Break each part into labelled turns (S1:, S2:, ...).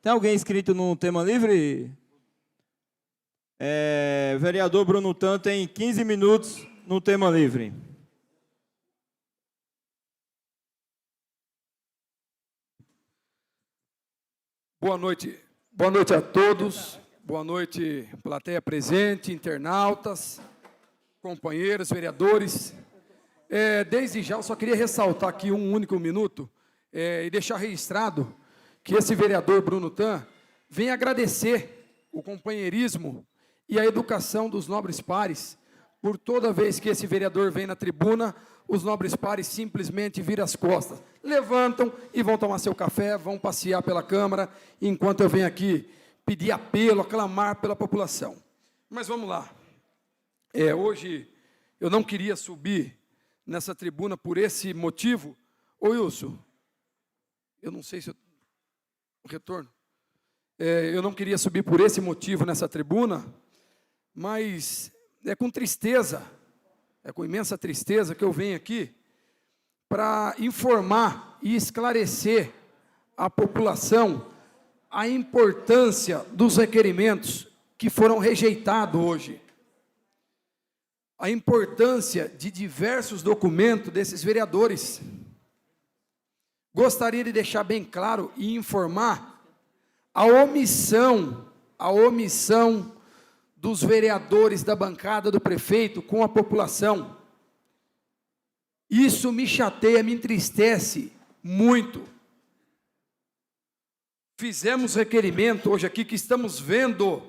S1: Tem alguém inscrito no tema livre? Vereador Bruno Tan tem 15 minutos no tema livre.
S2: Boa noite a todos, boa noite, plateia presente, internautas, companheiros, vereadores. Desde já, eu só queria ressaltar aqui um único minuto e deixar registrado que esse vereador Bruno Tan vem agradecer o companheirismo e a educação dos nobres pares. Por toda vez que esse vereador vem na tribuna, os nobres pares simplesmente viram as costas, levantam e vão tomar seu café, vão passear pela Câmara, enquanto eu venho aqui pedir apelo, aclamar pela população. Mas vamos lá. Hoje eu não queria subir nessa tribuna por esse motivo. Ô Wilson, eu não sei se eu... retorno. Eu não queria subir por esse motivo nessa tribuna, mas é com tristeza, é com imensa tristeza que eu venho aqui para informar e esclarecer à população a importância dos requerimentos que foram rejeitados hoje. A importância de diversos documentos desses vereadores. Gostaria de deixar bem claro e informar a omissão dos vereadores da bancada do prefeito com a população. Isso me chateia, me entristece muito. Fizemos requerimento hoje aqui que estamos vendo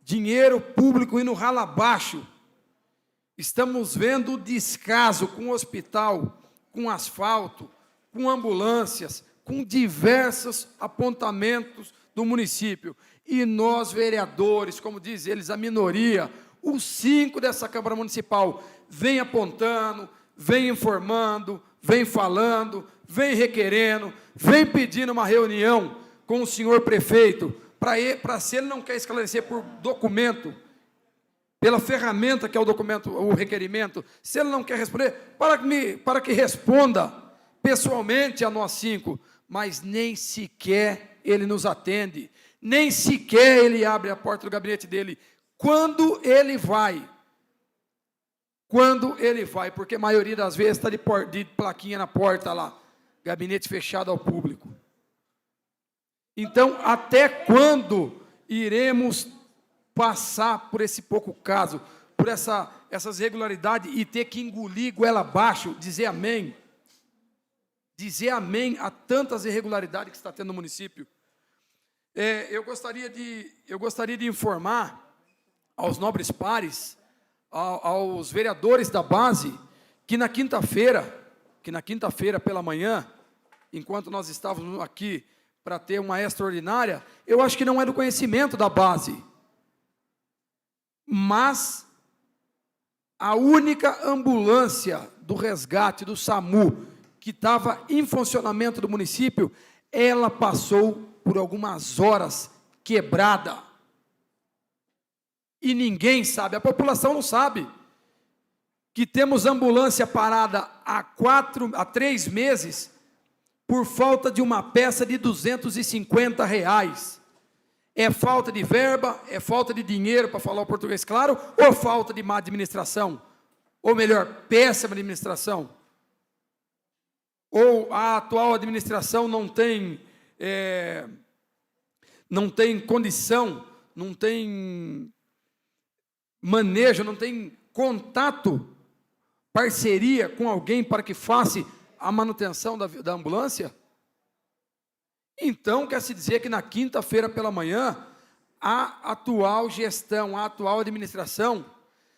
S2: dinheiro público indo ralo abaixo. Estamos vendo o descaso com o hospital, com asfalto, com ambulâncias, com diversos apontamentos do município. E nós, vereadores, como diz eles, a minoria, os 5 dessa Câmara Municipal, vem apontando, vem informando, vem falando, vem requerendo, vem pedindo uma reunião com o senhor prefeito, para se ele não quer esclarecer por documento, pela ferramenta que é o documento, o requerimento, se ele não quer responder, para que responda pessoalmente a nós 5, mas nem sequer ele nos atende, nem sequer ele abre a porta do gabinete dele. Quando ele vai, porque a maioria das vezes está de plaquinha na porta lá, gabinete fechado ao público. Então, até quando iremos passar por esse pouco caso, por essas irregularidades e ter que engolir goela abaixo, dizer amém a tantas irregularidades que está tendo no município? Eu gostaria de informar aos nobres pares, aos vereadores da base, que na quinta-feira pela manhã, enquanto nós estávamos aqui para ter uma extraordinária, eu acho que não é do conhecimento da base, mas a única ambulância do resgate do SAMU que estava em funcionamento do município, ela passou por algumas horas quebrada. E ninguém sabe, a população não sabe, que temos ambulância parada há 3 meses, por falta de uma peça de R$250. É falta de verba, é falta de dinheiro, para falar o português claro, ou falta de má administração? Ou melhor, péssima administração? Ou a atual administração não tem condição, não tem manejo, não tem contato, parceria com alguém para que faça a manutenção da ambulância? Então, quer se dizer que na quinta-feira pela manhã, a atual gestão, a atual administração,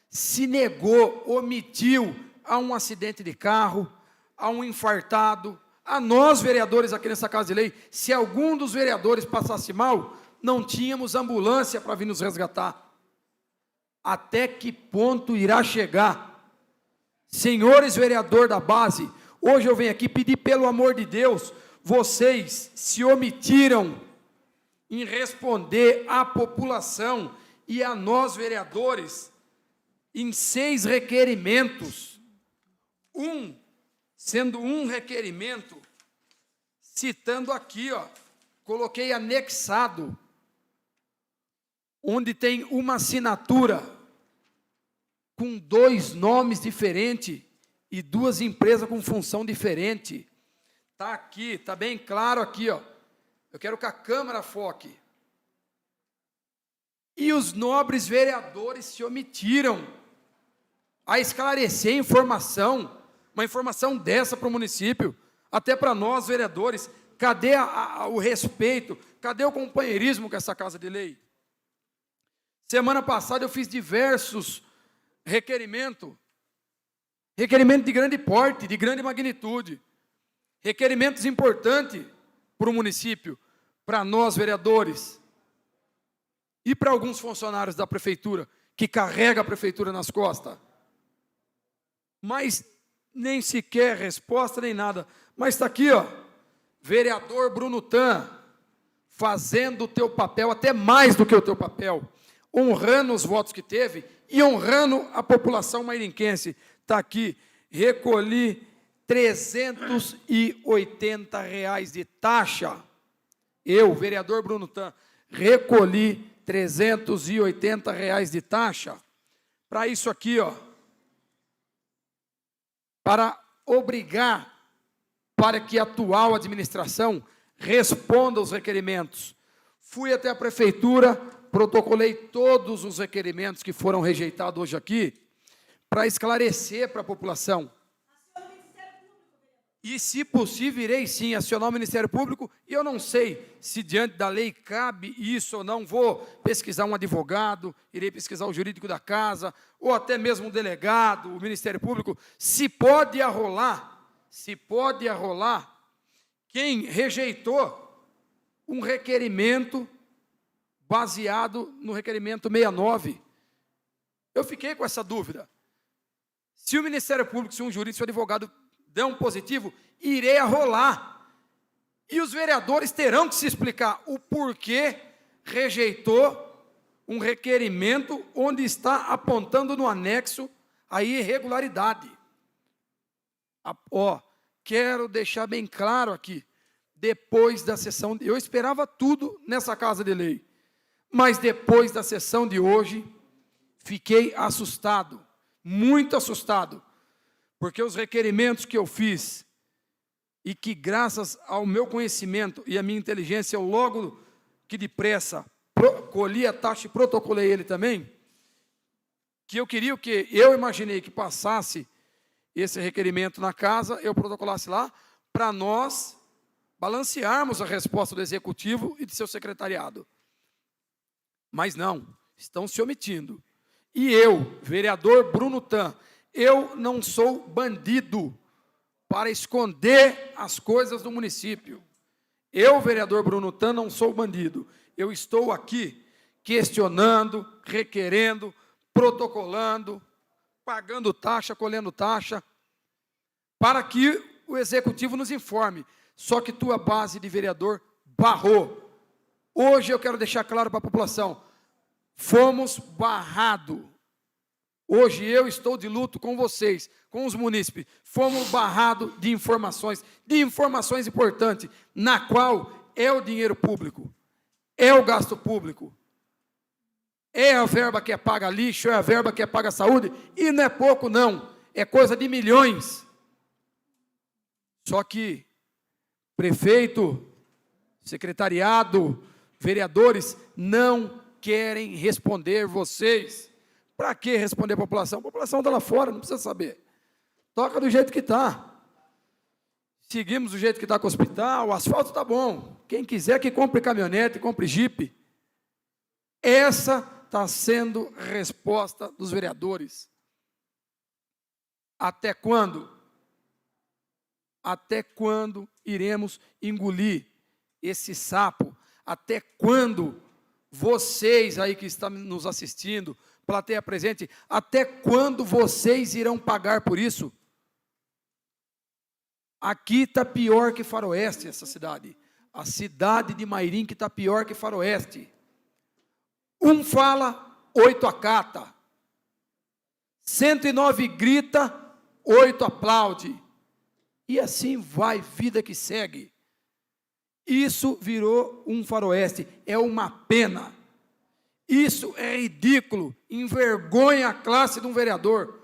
S2: se negou, omitiu a um acidente de carro, a um infartado, a nós vereadores aqui nessa Casa de Lei, se algum dos vereadores passasse mal, não tínhamos ambulância para vir nos resgatar. Até que ponto irá chegar? Senhores vereador da base, hoje eu venho aqui pedir, pelo amor de Deus, vocês se omitiram em responder à população e a nós vereadores em 6 requerimentos, sendo um requerimento, citando aqui, coloquei anexado, onde tem uma assinatura com 2 nomes diferentes e 2 empresas com função diferente. Está aqui, está bem claro aqui, ó. Eu quero que a câmera foque. E os nobres vereadores se omitiram a esclarecer a informação, uma informação dessa para o município, até para nós, vereadores. Cadê o respeito? Cadê o companheirismo com essa Casa de Lei? Semana passada eu fiz diversos requerimentos de grande porte, de grande magnitude, requerimentos importantes para o município, para nós, vereadores, e para alguns funcionários da prefeitura, que carregam a prefeitura nas costas. Mas nem sequer resposta, nem nada. Mas está aqui, ó, vereador Bruno Tan, fazendo o teu papel, até mais do que o teu papel, honrando os votos que teve e honrando a população mairinquense. Está aqui, recolhi R$380 de taxa. Eu, vereador Bruno Tan, recolhi R$380 de taxa para isso aqui, ó, para obrigar para que a atual administração responda aos requerimentos. Fui até a prefeitura, protocolei todos os requerimentos que foram rejeitados hoje aqui, para esclarecer para a população. E, se possível, irei sim acionar o Ministério Público, e eu não sei se diante da lei cabe isso ou não. Vou pesquisar um advogado, irei pesquisar o jurídico da casa, ou até mesmo um delegado, o Ministério Público, se pode arrolar quem rejeitou um requerimento baseado no requerimento 69. Eu fiquei com essa dúvida. Se o Ministério Público, se um jurídico, se o advogado der um positivo, irei arrolar. E os vereadores terão que se explicar o porquê rejeitou um requerimento onde está apontando no anexo a irregularidade. Quero deixar bem claro aqui, depois da sessão, eu esperava tudo nessa Casa de Lei, mas depois da sessão de hoje, fiquei assustado, muito assustado, porque os requerimentos que eu fiz, e que graças ao meu conhecimento e à minha inteligência, eu logo que depressa colhi a taxa e protocolei ele também, que eu imaginei que passasse esse requerimento na casa, eu protocolasse lá, para nós balancearmos a resposta do Executivo e de seu secretariado. Mas não, estão se omitindo. E eu, vereador Bruno Tan, eu não sou bandido para esconder as coisas do município. Eu, vereador Bruno Tan, não sou bandido. Eu estou aqui questionando, requerendo, protocolando, pagando taxa, colhendo taxa, para que o Executivo nos informe. Só que tua base de vereador barrou. Hoje eu quero deixar claro para a população, fomos barrados. Hoje eu estou de luto com vocês, com os munícipes. Fomos barrados de informações importantes, na qual é o dinheiro público, é o gasto público, é a verba que é paga lixo, é a verba que é paga saúde, e não é pouco não, é coisa de milhões. Só que prefeito, secretariado, vereadores não querem responder vocês. Para que responder a população? A população está lá fora, não precisa saber. Toca do jeito que está. Seguimos do jeito que está com o hospital, o asfalto está bom. Quem quiser que compre caminhonete, compre jipe. Essa está sendo a resposta dos vereadores. Até quando? Até quando iremos engolir esse sapo? Até quando vocês aí que estão nos assistindo, plateia presente, até quando vocês irão pagar por isso? Aqui está pior que Faroeste, essa cidade. A cidade de Mairim que está pior que Faroeste. Um fala, 8 acata. 109 grita, 8 aplaude. E assim vai, vida que segue. Isso virou um faroeste, é uma pena. Isso é ridículo, envergonha a classe de um vereador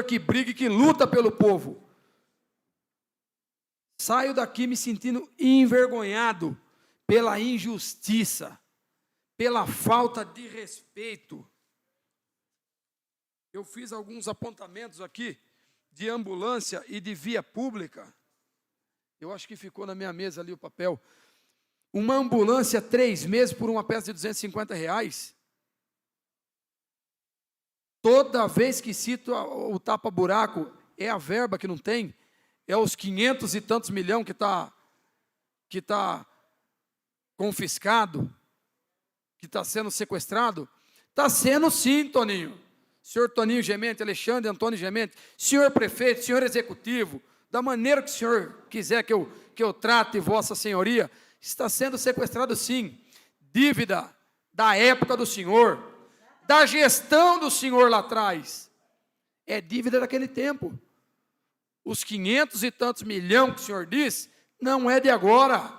S2: que briga e que luta pelo povo. Saio daqui me sentindo envergonhado pela injustiça, pela falta de respeito. Eu fiz alguns apontamentos aqui de ambulância e de via pública. Eu acho que ficou na minha mesa ali o papel. Uma ambulância 3 meses por uma peça de R$250. Toda vez que cito o tapa-buraco, é a verba que não tem, é os 500 e tantos milhões que está confiscado, que está sendo sequestrado. Está sendo sim, Toninho. Senhor Toninho Gemente, Alexandre Antônio Gemente, senhor prefeito, senhor executivo, da maneira que o senhor quiser que eu trate vossa senhoria, está sendo sequestrado sim. Dívida da época do senhor, da gestão do senhor lá atrás, é dívida daquele tempo. Os 500 e tantos milhões que o senhor diz, não é de agora.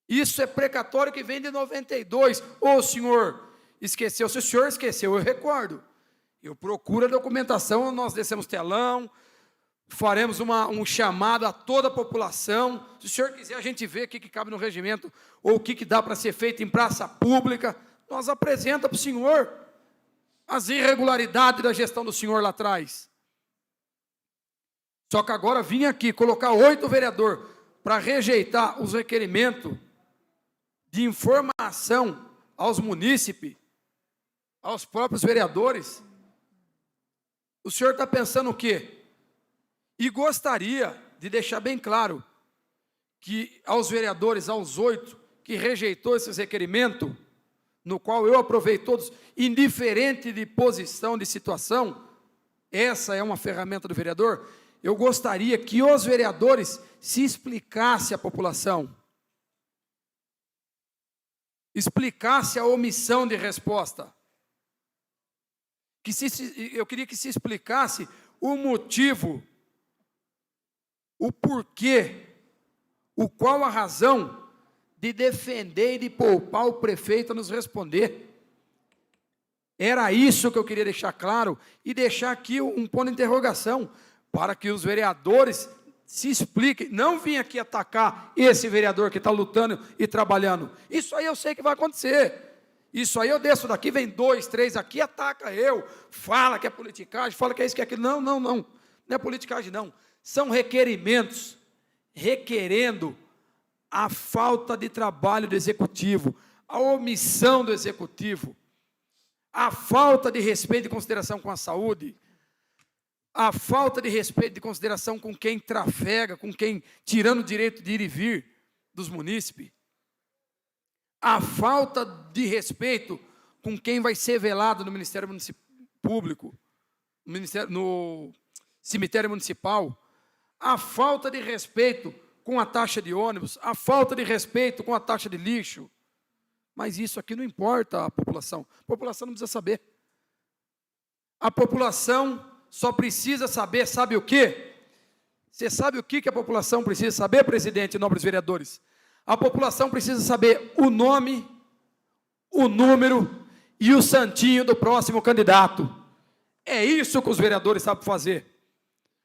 S2: Isso é precatório que vem de 92. Ô senhor, esqueceu? Se o senhor esqueceu, eu recordo. Eu procuro a documentação, nós descemos telão, faremos um chamado a toda a população. Se o senhor quiser, a gente vê o que cabe no regimento, ou o que dá para ser feito em praça pública, nós apresenta para o senhor as irregularidades da gestão do senhor lá atrás. Só que agora vim aqui colocar 8 vereadores para rejeitar os requerimentos de informação aos munícipes, aos próprios vereadores. O senhor está pensando o quê? E gostaria de deixar bem claro que aos vereadores, aos 8, que rejeitou esses requerimentos, no qual eu aprovei todos, indiferente de posição, de situação, essa é uma ferramenta do vereador, eu gostaria que os vereadores se explicassem à população, explicasse a omissão de resposta, eu queria que se explicasse o motivo, o porquê, qual a razão de defender e de poupar o prefeito a nos responder. Era isso que eu queria deixar claro e deixar aqui um ponto de interrogação, para que os vereadores se expliquem. Não vim aqui atacar esse vereador que está lutando e trabalhando. Isso aí eu sei que vai acontecer. Isso aí eu desço daqui, vem 2, 3 aqui, ataca eu, fala que é politicagem, fala que é isso, que é aquilo. Não é politicagem não. São requerimentos, requerendo a falta de trabalho do executivo, a omissão do executivo, a falta de respeito e consideração com a saúde, a falta de respeito e consideração com quem trafega, com quem tirando o direito de ir e vir dos munícipes, a falta de respeito com quem vai ser velado no Ministério Público, no cemitério municipal, a falta de respeito com a taxa de ônibus, a falta de respeito com a taxa de lixo. Mas isso aqui não importa a população não precisa saber. A população só precisa saber, sabe o quê? Você sabe o que a população precisa saber, presidente e nobres vereadores? A população precisa saber o nome, o número e o santinho do próximo candidato. É isso que os vereadores sabem fazer.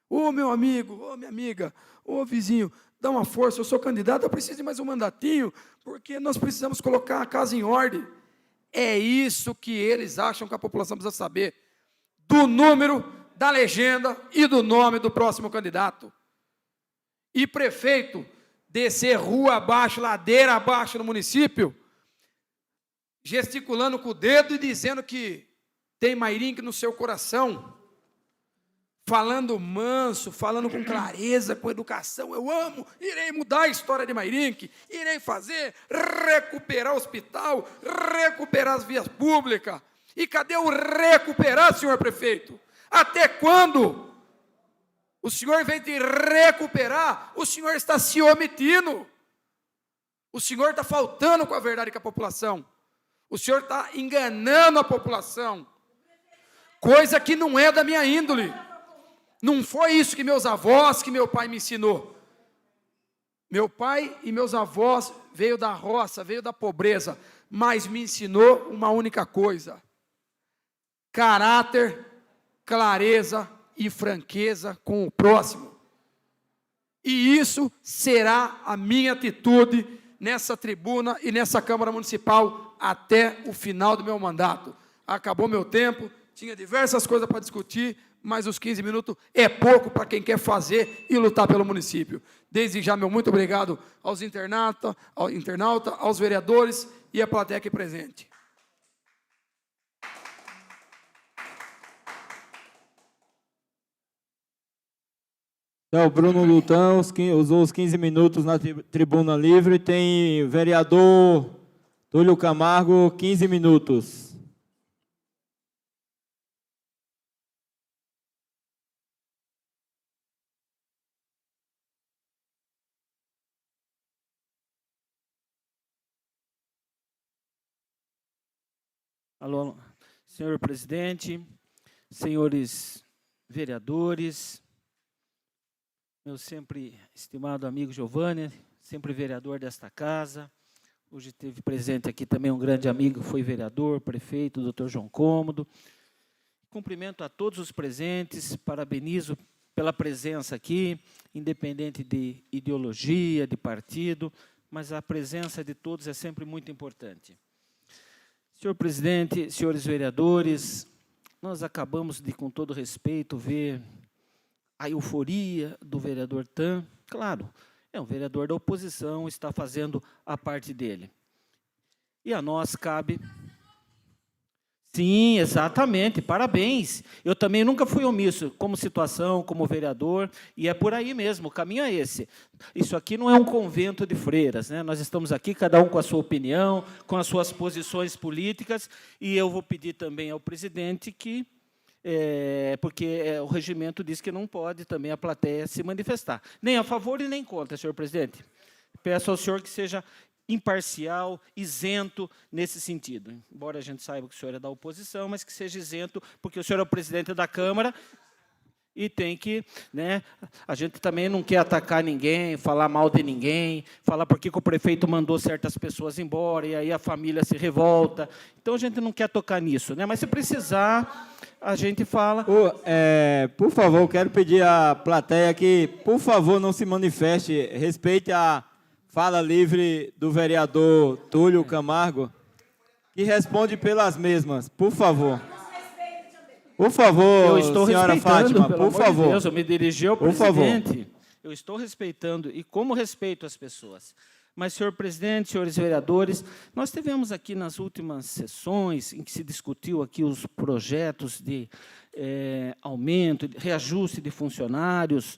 S2: Ô meu amigo, ô minha amiga, ô vizinho, dá uma força, eu sou candidato, eu preciso de mais um mandatinho, porque nós precisamos colocar a casa em ordem. É isso que eles acham que a população precisa saber. Do número, da legenda e do nome do próximo candidato. E prefeito, descer rua abaixo, ladeira abaixo no município, gesticulando com o dedo e dizendo que tem Mairinque no seu coração, falando manso, falando com clareza, com educação. Eu amo, irei mudar a história de Mairinque, irei fazer, recuperar o hospital, recuperar as vias públicas. E cadê o recuperar, senhor prefeito? Até quando? O senhor, em vez de recuperar, o senhor está se omitindo. O senhor está faltando com a verdade com a população. O senhor está enganando a população. Coisa que não é da minha índole. Não foi isso que meus avós, que meu pai me ensinou. Meu pai e meus avós veio da roça, veio da pobreza, mas me ensinou uma única coisa: caráter, clareza e franqueza com o próximo. E isso será a minha atitude nessa tribuna e nessa Câmara Municipal até o final do meu mandato. Acabou meu tempo, tinha diversas coisas para discutir, mas os 15 minutos é pouco para quem quer fazer e lutar pelo município. Desde já, meu muito obrigado aos internautas, aos vereadores e à plateia aqui presente.
S1: Então, Bruno Lutan usou os 15 minutos na tribuna livre. Tem vereador Túlio Camargo, 15 minutos.
S3: Alô, senhor presidente, senhores vereadores, meu sempre estimado amigo Giovanni, sempre vereador desta casa. Hoje esteve presente aqui também um grande amigo, foi vereador, prefeito, doutor João Cômodo. Cumprimento a todos os presentes, parabenizo pela presença aqui, independente de ideologia, de partido, mas a presença de todos é sempre muito importante. Senhor presidente, senhores vereadores, nós acabamos de, com todo respeito, ver a euforia do vereador Tan. Claro, é um vereador da oposição, está fazendo a parte dele. E a nós cabe... Sim, exatamente, parabéns. Eu também nunca fui omisso como situação, como vereador, e é por aí mesmo, o caminho é esse. Isso aqui não é um convento de freiras, né? Nós estamos aqui, cada um com a sua opinião, com as suas posições políticas, e eu vou pedir também ao presidente que, porque o regimento diz que não pode também a plateia se manifestar, nem a favor e nem contra, senhor presidente. Peço ao senhor que seja imparcial, isento nesse sentido. Embora a gente saiba que o senhor é da oposição, mas que seja isento, porque o senhor é o presidente da Câmara e tem que, né, a gente também não quer atacar ninguém, falar mal de ninguém, falar porque que o prefeito mandou certas pessoas embora e aí a família se revolta. Então, a gente não quer tocar nisso, né? Mas se precisar, a gente fala.
S1: Por favor, quero pedir à plateia que, por favor, não se manifeste, respeite a fala livre do vereador Túlio Camargo, que responde pelas mesmas, por favor. Por favor,
S3: eu estou
S1: senhora Fátima, por favor.
S3: Deus, eu me dirigi ao presidente. Eu estou respeitando, e como respeito as pessoas. Mas, senhor presidente, senhores vereadores, nós tivemos aqui nas últimas sessões, em que se discutiu aqui os projetos de aumento, de reajuste de funcionários,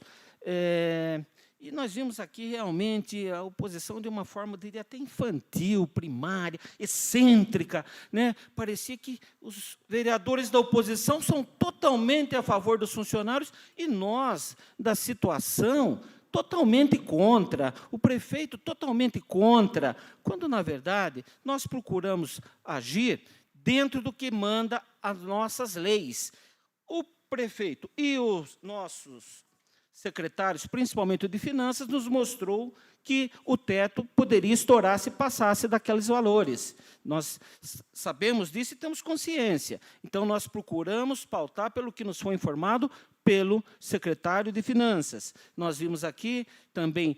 S3: e nós vimos aqui realmente a oposição de uma forma, eu diria, até infantil, primária, excêntrica, né? Parecia que os vereadores da oposição são totalmente a favor dos funcionários e nós, da situação, totalmente contra, o prefeito totalmente contra, quando, na verdade, nós procuramos agir dentro do que manda as nossas leis. O prefeito e os nossos secretários, principalmente o de Finanças, nos mostrou que o teto poderia estourar se passasse daqueles valores. Nós sabemos disso e temos consciência. Então, nós procuramos pautar pelo que nos foi informado pelo secretário de Finanças. Nós vimos aqui também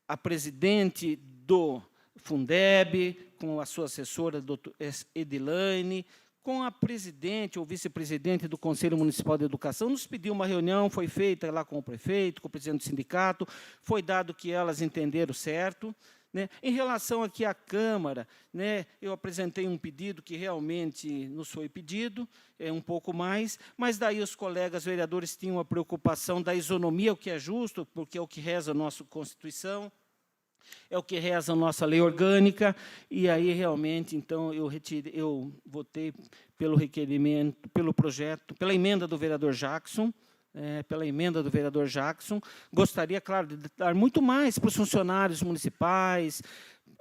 S3: a presidente do Fundeb, com a sua assessora, a doutora Edilane, com a presidente ou vice-presidente do Conselho Municipal de Educação, nos pediu uma reunião, foi feita lá com o prefeito, com o presidente do sindicato, foi dado que elas entenderam certo, né? Em relação aqui à Câmara, né, eu apresentei um pedido que realmente nos foi pedido, um pouco mais, mas daí os colegas vereadores tinham a preocupação da isonomia, o que é justo, porque é o que reza a nossa Constituição, é o que reza a nossa lei orgânica, e aí realmente, então, eu votei pelo requerimento, pelo projeto, pela emenda do vereador Jackson, Gostaria, claro, de dar muito mais para os funcionários municipais,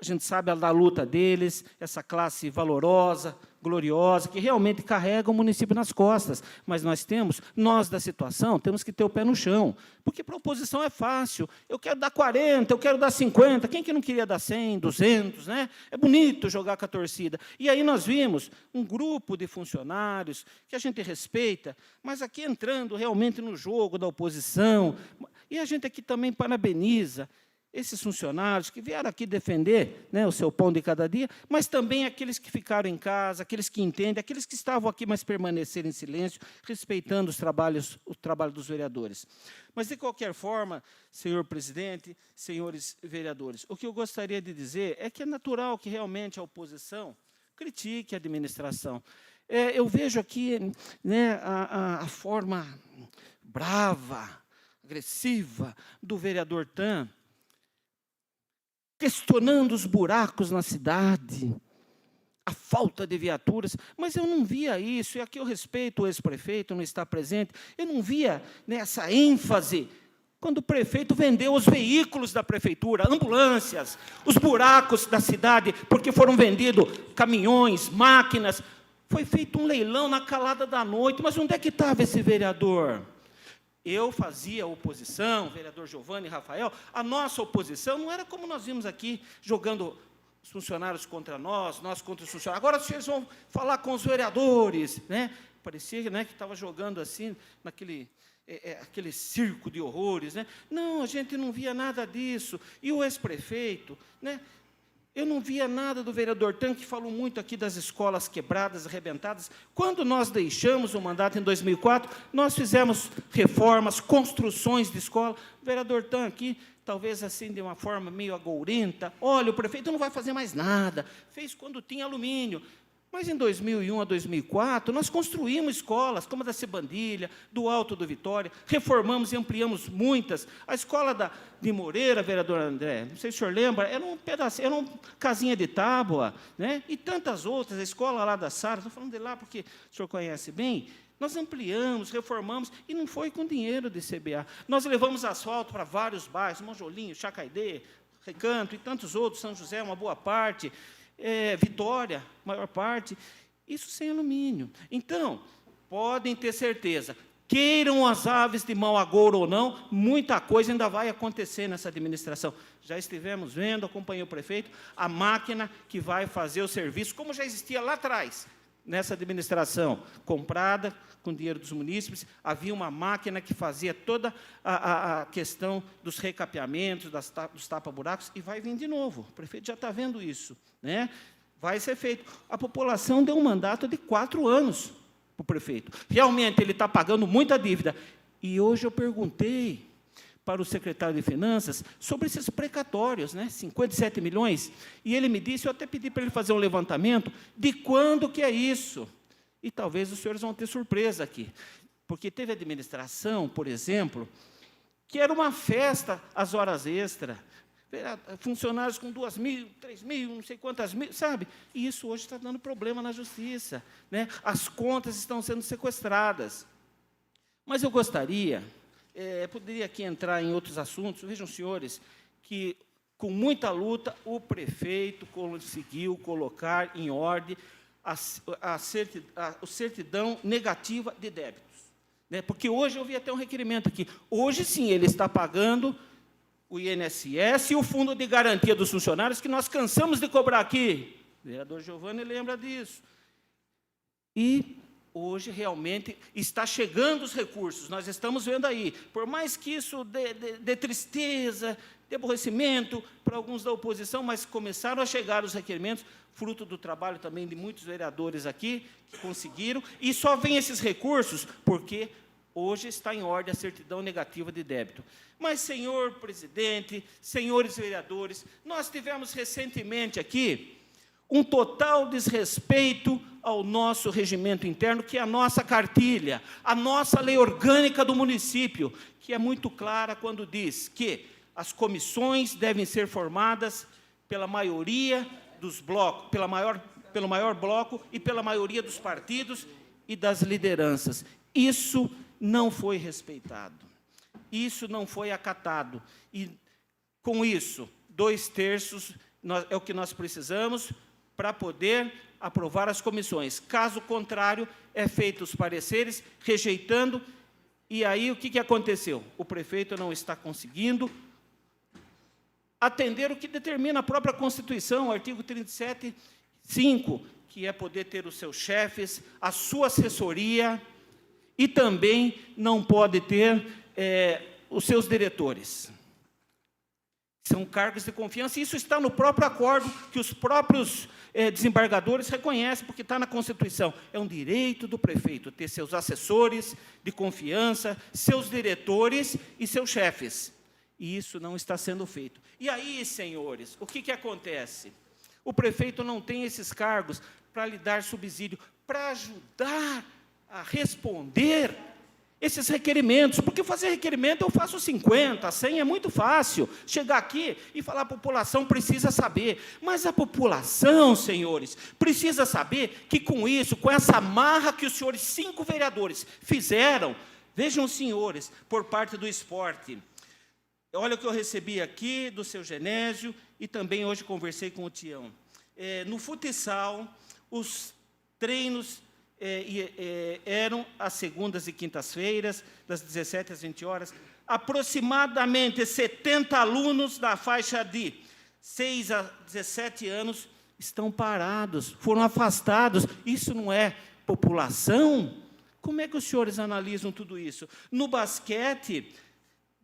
S3: A gente sabe da luta deles, essa classe valorosa, gloriosa, que realmente carrega o município nas costas. Mas nós da situação, temos que ter o pé no chão. Porque para a oposição é fácil. Eu quero dar 40, eu quero dar 50. Quem que não queria dar 100, 200, né? É bonito jogar com a torcida. E aí nós vimos um grupo de funcionários que a gente respeita, mas aqui entrando realmente no jogo da oposição. E a gente aqui também parabeniza esses funcionários que vieram aqui defender, né, o seu pão de cada dia, mas também aqueles que ficaram em casa, aqueles que entendem, aqueles que estavam aqui, mas permaneceram em silêncio, respeitando o trabalho dos vereadores. Mas, de qualquer forma, senhor presidente, senhores vereadores, o que eu gostaria de dizer é que é natural que realmente a oposição critique a administração. Eu vejo aqui, né, a forma brava, agressiva do vereador Tan, questionando os buracos na cidade, a falta de viaturas, mas eu não via isso, e aqui eu respeito o ex-prefeito, não está presente, eu não via, né, essa ênfase, quando o prefeito vendeu os veículos da prefeitura, ambulâncias, os buracos da cidade, porque foram vendidos caminhões, máquinas, foi feito um leilão na calada da noite, mas onde é que estava esse vereador? Eu fazia oposição, o vereador Giovanni e Rafael, a nossa oposição não era como nós vimos aqui, jogando os funcionários contra nós contra os funcionários. Agora vocês vão falar com os vereadores, né? Parecia, né, que estava jogando assim, aquele circo de horrores, né? Não, a gente não via nada disso. E o ex-prefeito, né? Eu não via nada do vereador Tan, que falou muito aqui das escolas quebradas, arrebentadas. Quando nós deixamos o mandato em 2004, nós fizemos reformas, construções de escola. O vereador Tan aqui, talvez assim de uma forma meio agourenta, olha, o prefeito não vai fazer mais nada, fez quando tinha alumínio. Mas em 2001 a 2004, nós construímos escolas, como a da Cebandilha, do Alto do Vitória, reformamos e ampliamos muitas. A escola de Moreira, vereador André, não sei se o senhor lembra, era um pedacinho, era uma casinha de tábua, né? E tantas outras, a escola lá da Sara, estou falando de lá porque o senhor conhece bem. Nós ampliamos, reformamos, e não foi com dinheiro de CBA. Nós levamos asfalto para vários bairros, Monjolinho, Chacaidê, Recanto e tantos outros, São José, uma boa parte, Vitória, maior parte, isso sem alumínio. Então, podem ter certeza, queiram as aves de mau agouro ou não, muita coisa ainda vai acontecer nessa administração. Já estivemos vendo, acompanhei o prefeito, a máquina que vai fazer o serviço, como já existia lá atrás, nessa administração, comprada com dinheiro dos munícipes, havia uma máquina que fazia toda a questão dos recapeamentos, dos tapa-buracos, e vai vir de novo. O prefeito já está vendo isso, né? Vai ser feito. A população deu um mandato de 4 anos para o prefeito. Realmente, ele está pagando muita dívida. E hoje eu perguntei para o secretário de Finanças sobre esses precatórios, né? 57 milhões, e ele me disse, eu até pedi para ele fazer um levantamento, de quando que é isso? E talvez os senhores vão ter surpresa aqui, porque teve administração, por exemplo, que era uma festa às horas extras, funcionários com 2.000, 3.000, não sei quantas mil, sabe? E isso hoje está dando problema na justiça, né? As contas estão sendo sequestradas. Mas eu gostaria, poderia aqui entrar em outros assuntos, vejam, senhores, que com muita luta o prefeito conseguiu colocar em ordem a certidão negativa de débitos, né? Porque hoje eu vi até um requerimento aqui, hoje sim ele está pagando o INSS e o Fundo de Garantia dos Funcionários, que nós cansamos de cobrar aqui. O vereador Giovanni lembra disso. E hoje, realmente, está chegando os recursos, nós estamos vendo aí. Por mais que isso dê tristeza, de aborrecimento para alguns da oposição, mas começaram a chegar os requerimentos, fruto do trabalho também de muitos vereadores aqui, que conseguiram, e só vem esses recursos porque hoje está em ordem a certidão negativa de débito. Mas, senhor presidente, senhores vereadores, nós tivemos recentemente aqui um total desrespeito ao nosso regimento interno, que é a nossa cartilha, a nossa lei orgânica do município, que é muito clara quando diz que as comissões devem ser formadas pela maioria dos blocos, pelo maior bloco e pela maioria dos partidos e das lideranças. Isso não foi respeitado. Isso não foi acatado. E, com isso, 2/3 É o que nós precisamos para poder aprovar as comissões. Caso contrário, é feito os pareceres, rejeitando, e aí o que aconteceu? O prefeito não está conseguindo atender o que determina a própria Constituição, o artigo 37(5), que é poder ter os seus chefes, a sua assessoria, e também não pode ter os seus diretores. São cargos de confiança, e isso está no próprio acordo, que os próprios desembargadores reconhecem, porque está na Constituição. É um direito do prefeito ter seus assessores de confiança, seus diretores e seus chefes. E isso não está sendo feito. E aí, senhores, o que acontece? O prefeito não tem esses cargos para lhe dar subsídio, para ajudar a responder esses requerimentos, porque fazer requerimento eu faço 50, 100, é muito fácil. Chegar aqui e falar, a população precisa saber. Mas a população, senhores, precisa saber que com isso, com essa marra que os senhores 5 vereadores fizeram, vejam, senhores, por parte do esporte. Olha o que eu recebi aqui do seu Genésio, e também hoje conversei com o Tião. No futsal, os treinos eram às segundas e quintas-feiras, das 17 às 20 horas. Aproximadamente 70 alunos da faixa de 6 a 17 anos estão parados, foram afastados. Isso não é população? Como é que os senhores analisam tudo isso? No basquete,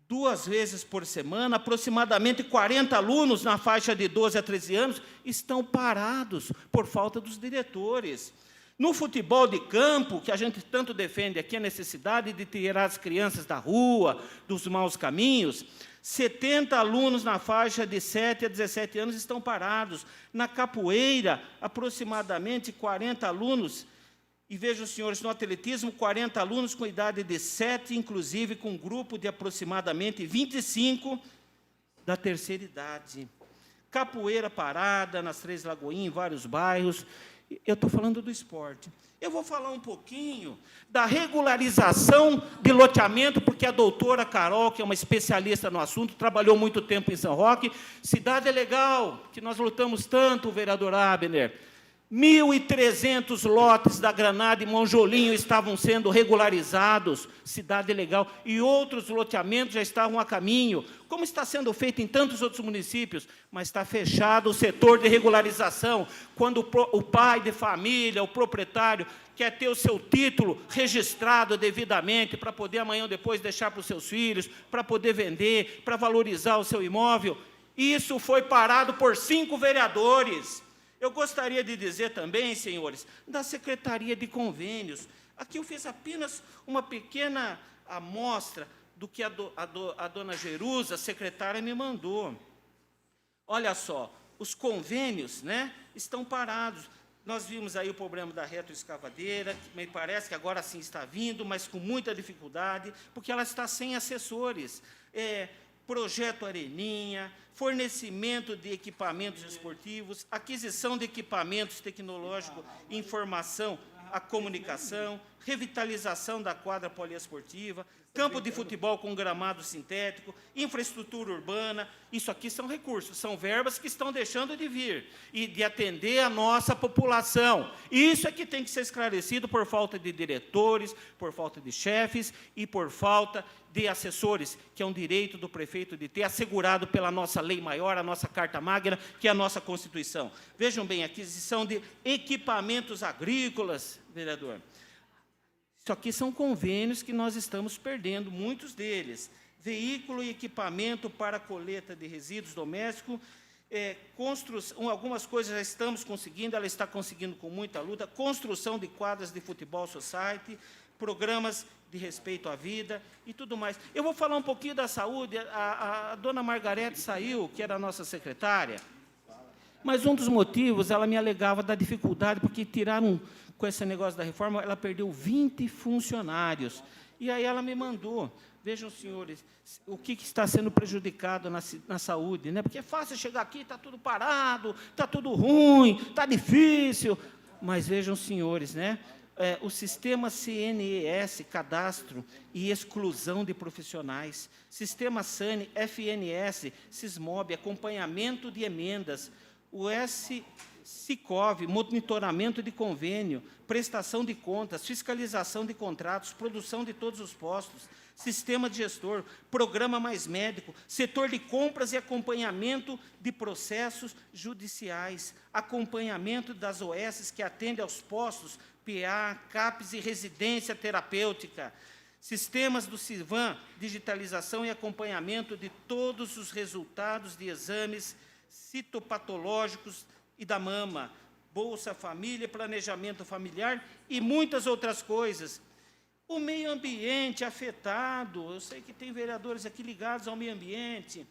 S3: 2 vezes por semana, aproximadamente 40 alunos na faixa de 12 a 13 anos estão parados por falta dos diretores. No futebol de campo, que a gente tanto defende aqui, a necessidade de tirar as crianças da rua, dos maus caminhos, 70 alunos na faixa de 7 a 17 anos estão parados. Na capoeira, aproximadamente 40 alunos. E vejam, senhores, no atletismo, 40 alunos com idade de 7, inclusive com um grupo de aproximadamente 25 da terceira idade. Capoeira parada nas Três Lagoinhas, em vários bairros. Eu estou falando do esporte. Eu vou falar um pouquinho da regularização de loteamento, porque a doutora Carol, que é uma especialista no assunto, trabalhou muito tempo em São Roque. Cidade legal, que nós lutamos tanto, o vereador Abner. 1.300 lotes da Granada e Monjolinho estavam sendo regularizados, cidade legal, e outros loteamentos já estavam a caminho, como está sendo feito em tantos outros municípios, mas está fechado o setor de regularização, quando o pai de família, o proprietário, quer ter o seu título registrado devidamente, para poder amanhã ou depois deixar para os seus filhos, para poder vender, para valorizar o seu imóvel. Isso foi parado por 5 vereadores. Eu gostaria de dizer também, senhores, da Secretaria de Convênios. Aqui eu fiz apenas uma pequena amostra do que a dona Jerusa, secretária, me mandou. Olha só, os convênios, né, estão parados. Nós vimos aí o problema da retroescavadeira, que me parece que agora sim está vindo, mas com muita dificuldade, porque ela está sem assessores. Projeto Areninha, fornecimento de equipamentos esportivos, aquisição de equipamentos tecnológicos, informação, a comunicação, revitalização da quadra poliesportiva, campo de futebol com gramado sintético, infraestrutura urbana. Isso aqui são recursos, são verbas que estão deixando de vir e de atender a nossa população. Isso é que tem que ser esclarecido por falta de diretores, por falta de chefes e por falta de assessores, que é um direito do prefeito de ter, assegurado pela nossa lei maior, a nossa Carta Magna, que é a nossa Constituição. Vejam bem, aquisição de equipamentos agrícolas, vereador. Isso aqui são convênios que nós estamos perdendo, muitos deles. Veículo e equipamento para coleta de resíduos domésticos, construção, algumas coisas já estamos conseguindo, ela está conseguindo com muita luta, construção de quadras de futebol society, programas de respeito à vida e tudo mais. Eu vou falar um pouquinho da saúde. A dona Margarete saiu, que era a nossa secretária, mas um dos motivos, ela me alegava da dificuldade, porque tiraram, com esse negócio da reforma, ela perdeu 20 funcionários. E aí ela me mandou, vejam, senhores, o que está sendo prejudicado na saúde, né? Porque é fácil chegar aqui, está tudo parado, está tudo ruim, está difícil. Mas vejam, senhores, né? O sistema CNES, cadastro e exclusão de profissionais, sistema SANE, FNS, SISMOB, acompanhamento de emendas, o Sicov, monitoramento de convênio, prestação de contas, fiscalização de contratos, produção de todos os postos, sistema de gestor, programa Mais Médico, setor de compras e acompanhamento de processos judiciais, acompanhamento das OS que atendem aos postos, PA, CAPES e residência terapêutica, sistemas do CIVAM, digitalização e acompanhamento de todos os resultados de exames citopatológicos e da mama, Bolsa Família, planejamento familiar e muitas outras coisas. O meio ambiente afetado, eu sei que tem vereadores aqui ligados ao meio ambiente,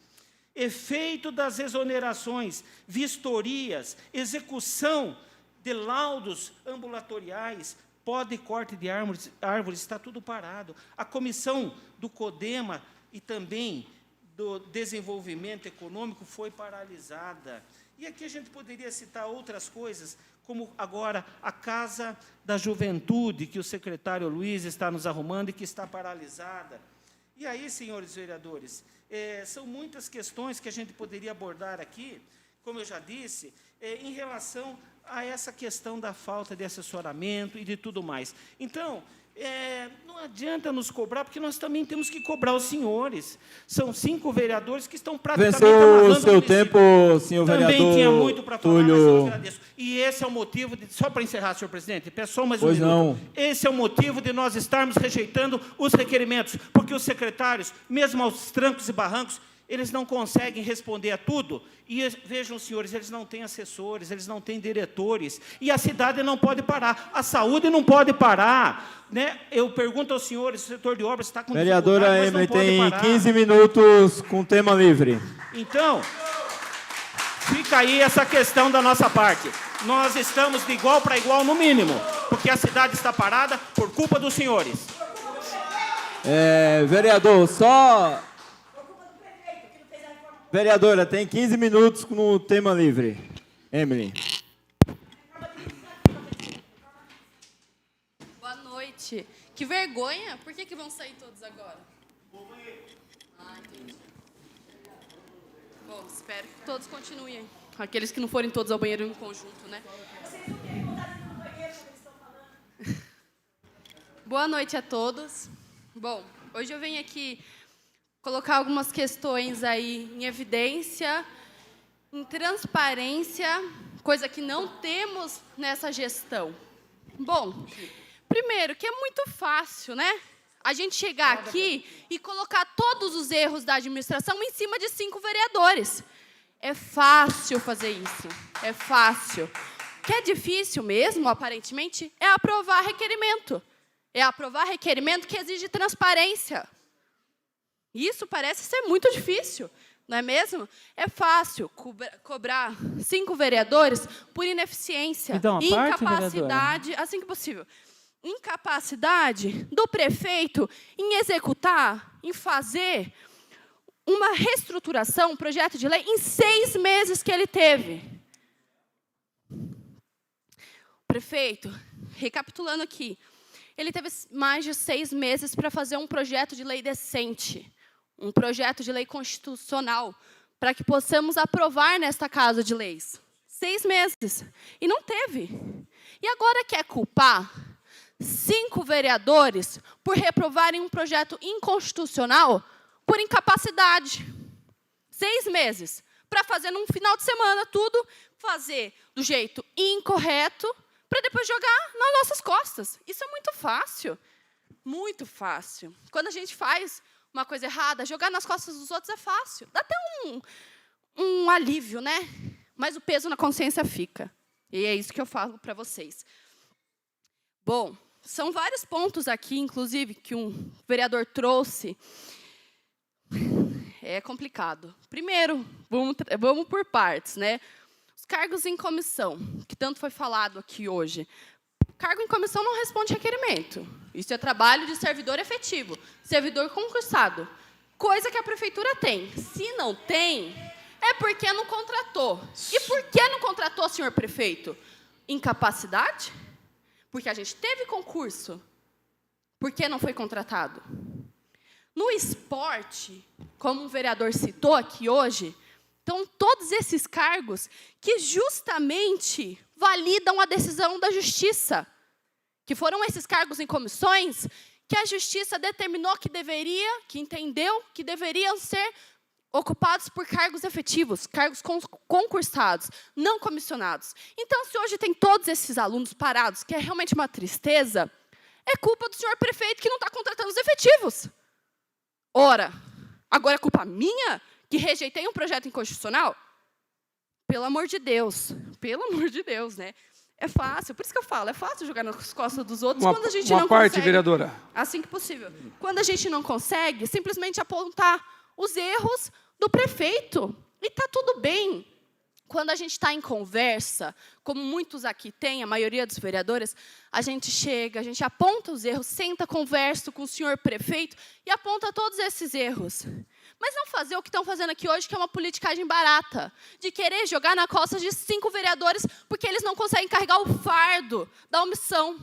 S3: efeito das exonerações, vistorias, execução de laudos ambulatoriais, poda e corte de árvores, está tudo parado. A comissão do CODEMA e também do desenvolvimento econômico foi paralisada. E aqui a gente poderia citar outras coisas, como agora a Casa da Juventude, que o secretário Luiz está nos arrumando e que está paralisada. E aí, senhores vereadores, são muitas questões que a gente poderia abordar aqui, como eu já disse, em relação a essa questão da falta de assessoramento e de tudo mais. Então, não adianta nos cobrar, porque nós também temos que cobrar os senhores. São 5 vereadores que estão praticamente
S1: venceu o seu tempo, senhor
S3: também
S1: vereador
S3: tinha muito para falar,
S1: Túlio.
S3: mas eu agradeço. E esse é o motivo, só para encerrar, senhor presidente, peço só mais um
S1: Pois
S3: minuto.
S1: não.
S3: Esse é o motivo de nós estarmos rejeitando os requerimentos, porque os secretários, mesmo aos trancos e barrancos, eles não conseguem responder a tudo. E vejam, senhores, eles não têm assessores, eles não têm diretores. E a cidade não pode parar, a saúde não pode parar. Né? Eu pergunto aos senhores, o setor de obras está com
S1: Vereadora
S3: dificuldade, mas
S1: Emily
S3: não pode
S1: tem
S3: parar.
S1: 15 minutos com tema livre.
S3: Então, fica aí essa questão da nossa parte. Nós estamos de igual para igual, no mínimo, porque a cidade está parada por culpa dos senhores.
S1: Vereador, só... Vereadora, tem 15 minutos no tema livre. Emily.
S4: Boa noite. Que vergonha. Por que vão sair todos agora? Ah, entendi. Bom, espero que todos continuem. Aqueles que não forem todos ao banheiro em conjunto, né? Boa noite a todos. Bom, hoje eu venho aqui colocar algumas questões aí em evidência, em transparência, coisa que não temos nessa gestão. Bom, primeiro, que é muito fácil, né? A gente chegar aqui e colocar todos os erros da administração em cima de 5 vereadores. É fácil fazer isso, é fácil. O que é difícil mesmo, aparentemente, é aprovar requerimento. É aprovar requerimento que exige transparência. Isso parece ser muito difícil, não é mesmo? É fácil cobrar 5 vereadores por ineficiência, incapacidade, assim que possível, incapacidade do prefeito em executar, em fazer uma reestruturação, um projeto de lei, em 6 meses que ele teve. O prefeito, recapitulando aqui, ele teve mais de 6 meses para fazer um projeto de lei decente, um projeto de lei constitucional, para que possamos aprovar nesta Casa de Leis. 6 meses. E não teve. E agora quer culpar 5 vereadores por reprovarem um projeto inconstitucional por incapacidade. 6 meses. Para fazer num final de semana tudo, fazer do jeito incorreto, para depois jogar nas nossas costas. Isso é muito fácil. Muito fácil. Quando a gente faz uma coisa errada, jogar nas costas dos outros é fácil. Dá até um alívio, né? Mas o peso na consciência fica. E é isso que eu falo para vocês. Bom, são vários pontos aqui, inclusive, que um vereador trouxe. É complicado. Primeiro, vamos por partes, né? Os cargos em comissão, que tanto foi falado aqui hoje. Cargo em comissão não responde requerimento. Isso é trabalho de servidor efetivo, servidor concursado. Coisa que a prefeitura tem. Se não tem, é porque não contratou. E por que não contratou, senhor prefeito? Incapacidade? Porque a gente teve concurso. Por que não foi contratado? No esporte, como um vereador citou aqui hoje, Então, todos esses cargos que justamente validam a decisão da justiça, que foram esses cargos em comissões que a justiça determinou que entendeu que deveriam ser ocupados por cargos efetivos, cargos concursados, não comissionados. Então, se hoje tem todos esses alunos parados, que é realmente uma tristeza, é culpa do senhor prefeito que não está contratando os efetivos. Ora, agora é culpa minha que rejeitei um projeto inconstitucional? Pelo amor de Deus, né? É fácil, por isso que eu falo, é fácil jogar nas costas dos outros quando a gente não consegue.
S2: Uma parte, vereadora.
S4: Assim que possível. Quando a gente não consegue, simplesmente apontar os erros do prefeito. E está tudo bem. Quando a gente está em conversa, como muitos aqui têm, a maioria dos vereadores, a gente chega, a gente aponta os erros, senta, conversa com o senhor prefeito e aponta todos esses erros. Mas não fazer o que estão fazendo aqui hoje, que é uma politicagem barata, de querer jogar na costa de 5 vereadores porque eles não conseguem carregar o fardo da omissão,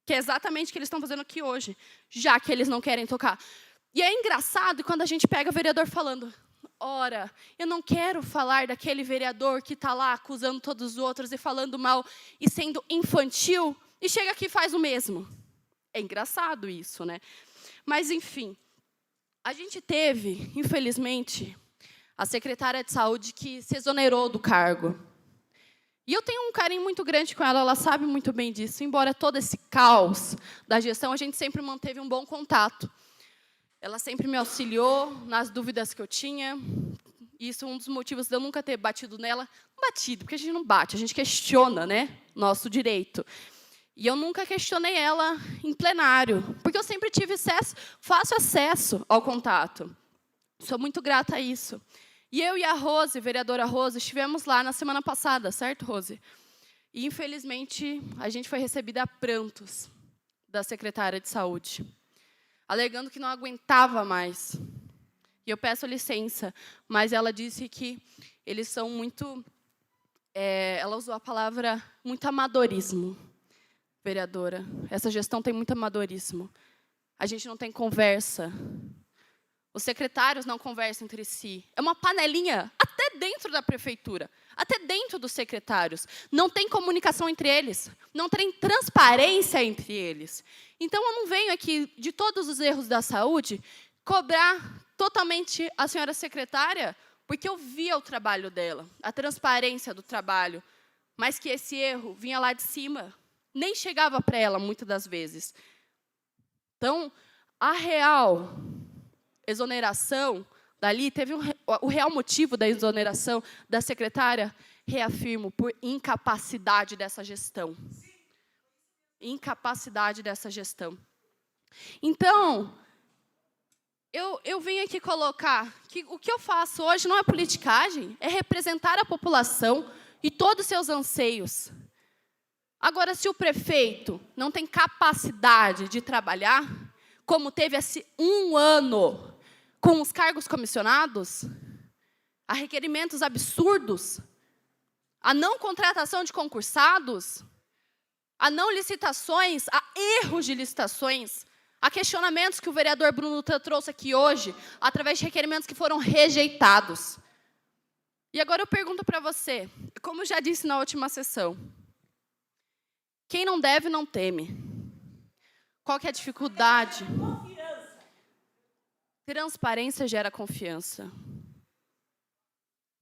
S4: que é exatamente o que eles estão fazendo aqui hoje, já que eles não querem tocar. E é engraçado quando a gente pega o vereador falando, ora, eu não quero falar daquele vereador que está lá acusando todos os outros e falando mal e sendo infantil, e chega aqui e faz o mesmo. É engraçado isso, né? Mas, enfim, a gente teve, infelizmente, a secretária de saúde que se exonerou do cargo. E eu tenho um carinho muito grande com ela sabe muito bem disso. Embora todo esse caos da gestão, a gente sempre manteve um bom contato. Ela sempre me auxiliou nas dúvidas que eu tinha. Isso é um dos motivos de eu nunca ter batido nela. Não batido, porque a gente não bate, a gente questiona, né, nosso direito. E eu nunca questionei ela em plenário, porque eu sempre tive fácil acesso ao contato. Sou muito grata a isso. E eu e a Rose, vereadora Rose, estivemos lá na semana passada, certo, Rose? E, infelizmente, a gente foi recebida a prantos da secretária de saúde, alegando que não aguentava mais. E eu peço licença, mas ela disse que eles são muito... ela usou a palavra muito amadorismo. Vereadora, essa gestão tem muito amadorismo. A gente não tem conversa. Os secretários não conversam entre si. É uma panelinha até dentro da prefeitura, até dentro dos secretários. Não tem comunicação entre eles, não tem transparência entre eles. Então, eu não venho aqui, de todos os erros da saúde, cobrar totalmente a senhora secretária, porque eu via o trabalho dela, a transparência do trabalho, mas que esse erro vinha lá de cima, nem chegava para ela, muitas das vezes. Então, a real exoneração dali, o real motivo da exoneração da secretária, reafirmo, por incapacidade dessa gestão. Incapacidade dessa gestão. Então, eu venho aqui colocar que o que eu faço hoje não é politicagem, é representar a população e todos os seus anseios. Agora, se o prefeito não tem capacidade de trabalhar, como teve esse 1 ano com os cargos comissionados, a requerimentos absurdos, a não contratação de concursados, a não licitações, a erros de licitações, a questionamentos que o vereador Bruno trouxe aqui hoje, através de requerimentos que foram rejeitados. E agora eu pergunto para você, como eu já disse na última sessão, quem não deve, não teme. Qual que é a dificuldade? Transparência gera confiança.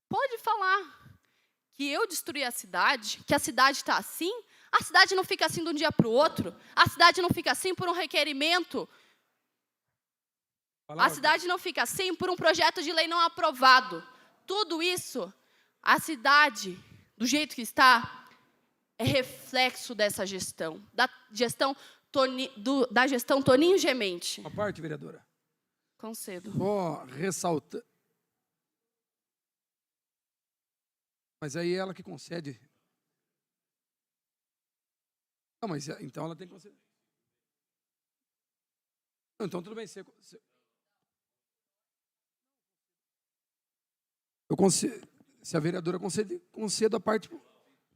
S4: Pode falar que eu destruí a cidade, que a cidade está assim, a cidade não fica assim de um dia para o outro, a cidade não fica assim por um requerimento, a cidade não fica assim por um projeto de lei não aprovado. Tudo isso, a cidade, do jeito que está, é reflexo dessa gestão, da gestão Toninho Gemente.
S2: Uma parte, vereadora.
S4: Concedo.
S2: Só ressalta. Mas aí é ela que concede. Não, mas então ela tem que conceder. Não, então tudo bem. Se a vereadora concedo a parte.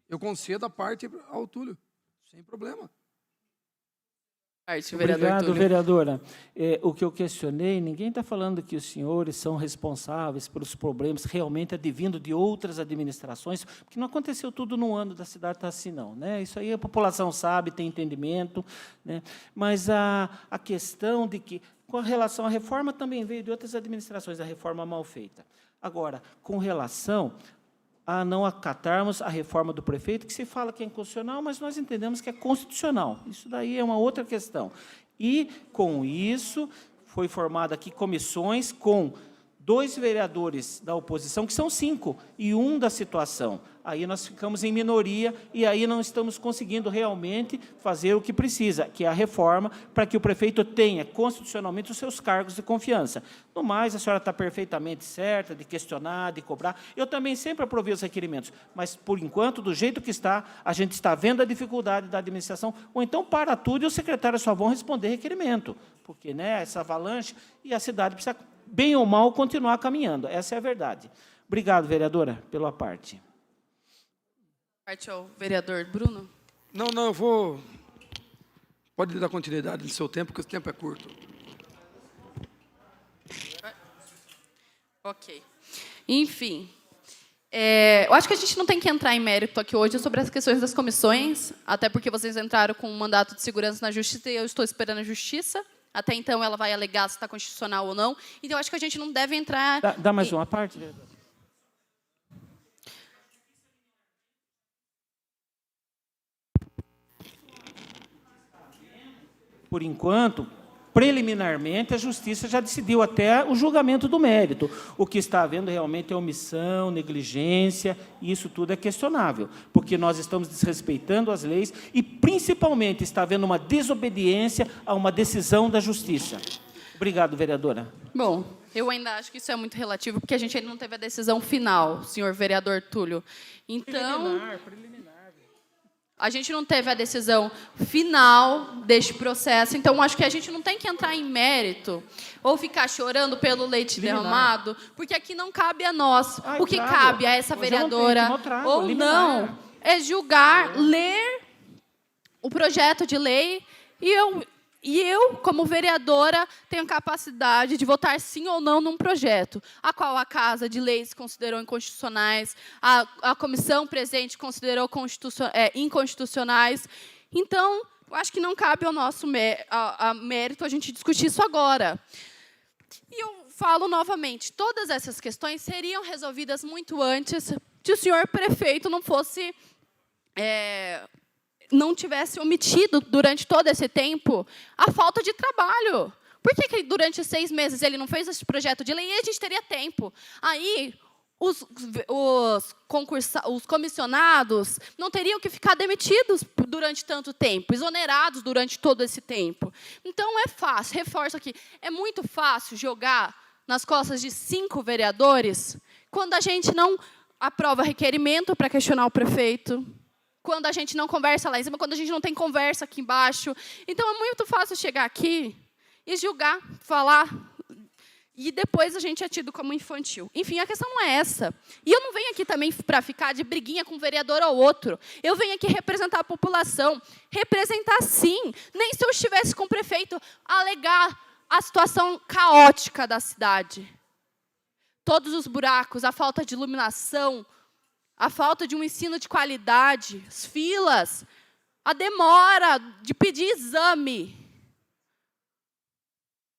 S2: Eu concedo a parte ao Túlio, sem problema.
S3: Obrigado, vereadora. O que eu questionei, ninguém está falando que os senhores são responsáveis pelos problemas realmente advindo de outras administrações, porque não aconteceu tudo num ano da cidade tá assim, não. Né? Isso aí a população sabe, tem entendimento. Né? Mas a questão de que, com relação à reforma, também veio de outras administrações, a reforma mal feita. Agora, com relação a não acatarmos a reforma do prefeito, que se fala que é inconstitucional, mas nós entendemos que é constitucional. Isso daí é uma outra questão. E, com isso, foi formada aqui comissões com 2 vereadores da oposição, que são 5, e 1 da situação. Aí nós ficamos em minoria e aí não estamos conseguindo realmente fazer o que precisa, que é a reforma, para que o prefeito tenha constitucionalmente os seus cargos de confiança. No mais, a senhora está perfeitamente certa de questionar, de cobrar. Eu também sempre aprovei os requerimentos, mas, por enquanto, do jeito que está, a gente está vendo a dificuldade da administração, ou então para tudo e os secretários só vão responder requerimento, porque, né, essa avalanche e a cidade precisa, bem ou mal, continuar caminhando. Essa é a verdade. Obrigado, vereadora, pela parte.
S4: Parte ao vereador Bruno.
S2: Não, eu vou... Pode dar continuidade no seu tempo, porque o tempo é curto.
S4: Ok. Enfim, eu acho que a gente não tem que entrar em mérito aqui hoje sobre as questões das comissões, até porque vocês entraram com um mandato de segurança na justiça e eu estou esperando a justiça. Até então, ela vai alegar se está constitucional ou não. Então, eu acho que a gente não deve entrar...
S3: Dá mais uma parte, vereador? Por enquanto, preliminarmente, a Justiça já decidiu até o julgamento do mérito. O que está havendo realmente é omissão, negligência, e isso tudo é questionável, porque nós estamos desrespeitando as leis e, principalmente, está havendo uma desobediência a uma decisão da Justiça. Obrigado, vereadora.
S4: Bom, eu ainda acho que isso é muito relativo, porque a gente ainda não teve a decisão final, senhor vereador Túlio. Então... Preliminar. A gente não teve a decisão final deste processo, então acho que a gente não tem que entrar em mérito ou ficar chorando pelo leite derramado, porque aqui não cabe a nós. O que cabe a essa vereadora ou não é julgar, ler o projeto de lei e eu, como vereadora, tenho capacidade de votar sim ou não num projeto, a qual a Casa de Leis considerou inconstitucionais, a comissão presente considerou inconstitucionais. Então, eu acho que não cabe ao nosso mérito a gente discutir isso agora. E eu falo novamente, todas essas questões seriam resolvidas muito antes se o senhor prefeito não fosse... não tivesse omitido, durante todo esse tempo, a falta de trabalho. Por que durante 6 meses ele não fez esse projeto de lei e a gente teria tempo? Aí, os comissionados não teriam que ficar demitidos durante tanto tempo, exonerados durante todo esse tempo. Então, é fácil, reforço aqui, é muito fácil jogar nas costas de 5 vereadores quando a gente não aprova requerimento para questionar o prefeito, quando a gente não conversa lá em cima, quando a gente não tem conversa aqui embaixo. Então, é muito fácil chegar aqui e julgar, falar, e depois a gente é tido como infantil. Enfim, a questão não é essa. E eu não venho aqui também para ficar de briguinha com um vereador ou outro. Eu venho aqui representar a população. Representar, sim. Nem se eu estivesse com o prefeito, alegar a situação caótica da cidade. Todos os buracos, a falta de iluminação, a falta de um ensino de qualidade, as filas, a demora de pedir exame.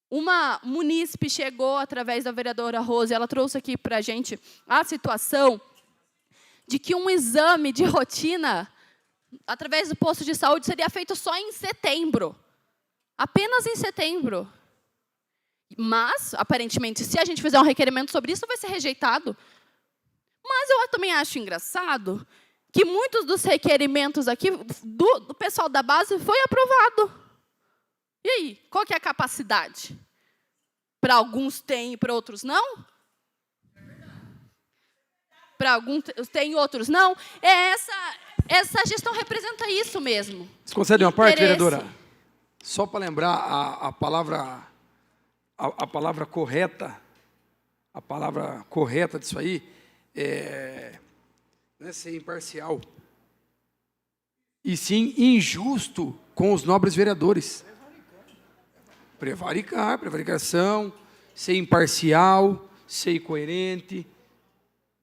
S4: Uma munícipe chegou, através da vereadora Rose, ela trouxe aqui para a gente a situação de que um exame de rotina, através do posto de saúde, seria feito só em setembro. Apenas em setembro. Mas, aparentemente, se a gente fizer um requerimento sobre isso, vai ser rejeitado. Mas eu também acho engraçado que muitos dos requerimentos aqui do pessoal da base foi aprovado. E aí, qual que é a capacidade? Para alguns tem e para outros não? Para alguns tem e outros não? Essa gestão representa isso mesmo.
S2: Você concede uma parte, vereadora? Só para lembrar a palavra correta, disso aí, não é ser imparcial, e sim injusto com os nobres vereadores. Prevaricação, ser imparcial, ser coerente,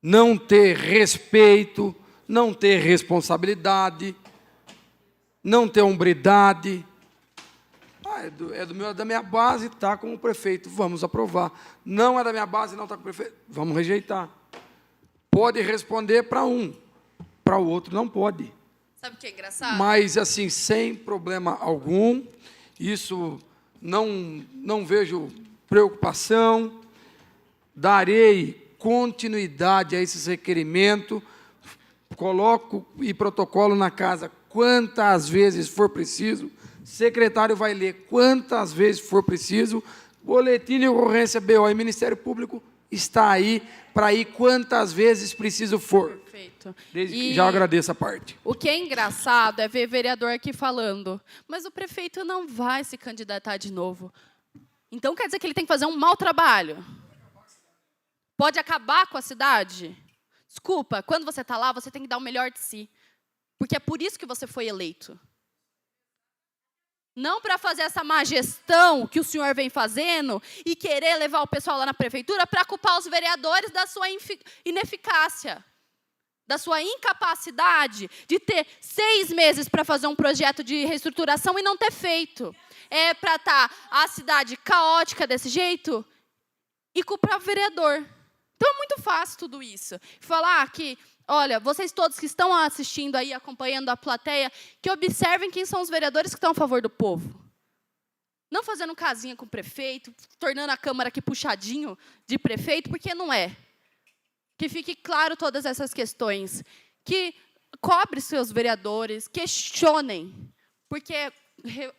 S2: não ter respeito, não ter responsabilidade, não ter hombridade. Da minha base, está com o prefeito, vamos aprovar. Não é da minha base, não está com o prefeito, vamos rejeitar. Pode responder para um, para o outro não pode.
S4: Sabe o que é engraçado?
S2: Mas, assim, sem problema algum, isso não vejo preocupação, darei continuidade a esse requerimento, coloco e protocolo na casa quantas vezes for preciso, secretário vai ler quantas vezes for preciso, boletim de ocorrência BO e Ministério Público está aí para ir quantas vezes preciso for.
S4: Perfeito.
S2: Já agradeço a parte.
S4: O que é engraçado é ver vereador aqui falando, mas o prefeito não vai se candidatar de novo. Então quer dizer que ele tem que fazer um mau trabalho? Pode acabar com a cidade? Desculpa, quando você está lá, você tem que dar o melhor de si. Porque é por isso que você foi eleito. Não para fazer essa má gestão que o senhor vem fazendo e querer levar o pessoal lá na prefeitura para culpar os vereadores da sua ineficácia, da sua incapacidade de ter 6 meses para fazer um projeto de reestruturação e não ter feito. É para estar a cidade caótica desse jeito e culpar o vereador. Então é muito fácil tudo isso. Falar que, olha, vocês todos que estão assistindo aí, acompanhando a plateia, que observem quem são os vereadores que estão a favor do povo. Não fazendo casinha com o prefeito, tornando a Câmara aqui puxadinho de prefeito, porque não é. Que fique claro todas essas questões. Que cobre seus vereadores, questionem. Porque,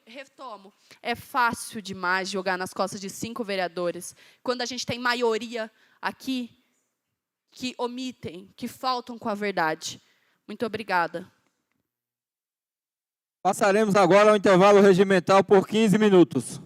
S4: retomo, é fácil demais jogar nas costas de 5 vereadores, quando a gente tem maioria aqui que omitem, que faltam com a verdade. Muito obrigada.
S1: Passaremos agora ao intervalo regimental por 15 minutos.